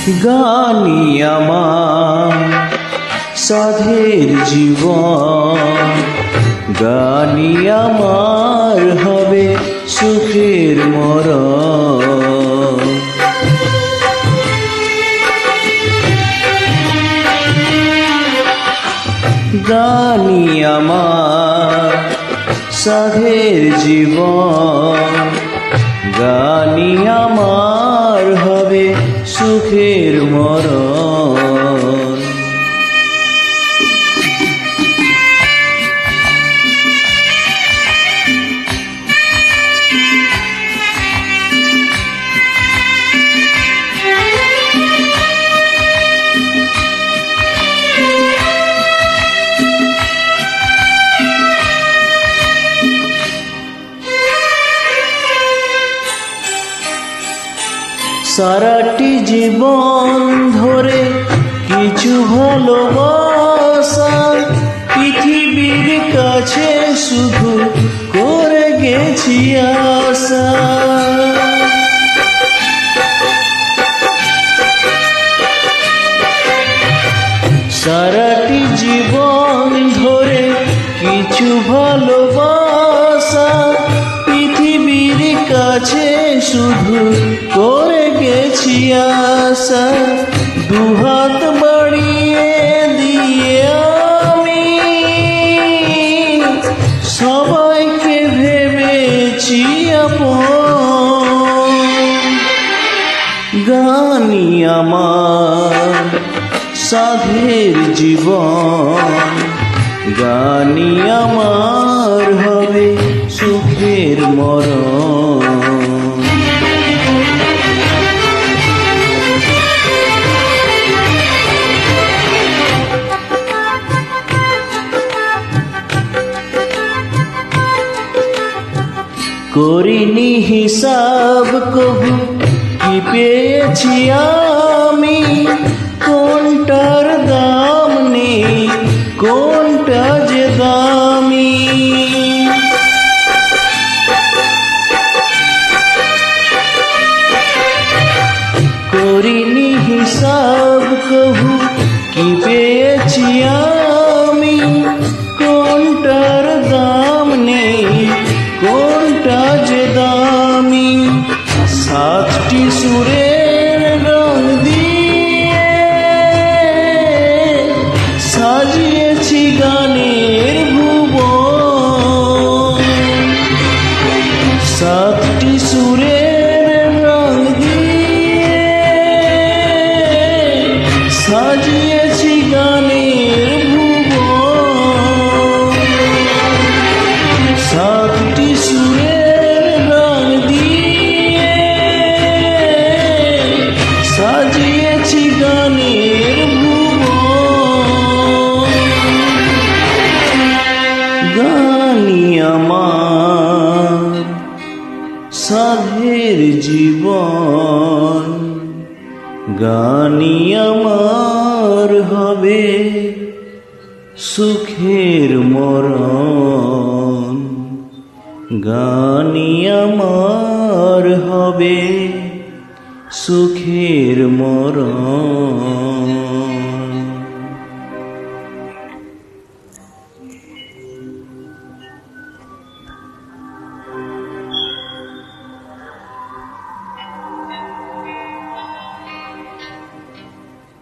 গানি আমার সাধের জীবন, গানি আমার হবে সুখের মরণ। গানি আমার সাধের জীবন, গানি আমার হবে সুখের মরণ। সারাটি জীবন ধরে কিছু ভালোবাসা পৃথিবীর কাছে শুধু করে গেছি আশা। সারাটি জীবন ধরে কিছু ভালোবাসা পৃথিবীর কাছে শুধু করে গেছি আশা। দুহাত বাড়িয়ে দিয়ে আমি সবাইকে ভেবেছি আপন। গানি আমার সাধের জীবন, গানি আমার হবে সুখের মরণ। করিনি হিসাব কবু কি পেয়েছি আমি, কোনটার দাম নেই কোনটা যে দামি। করিনি হিসাব কবু কি পেয়েছি আমি, কোনটার দাম নেই কোনটা যে দামি। সাতটি সুরের রং দিয়ে সাজিয়েছি গানের ভুবন। সাতটি সুরের রং দিয়ে সাজিয়েছি গানের ভুবন। সাতটি সুরের রং দিয়ে সাজিয়েছি গানের ভুবন। গানি আমার সাধের জীবন, গানি আমার হবে সুখের মরণ। গানি আমার হবে সুখের মরণ।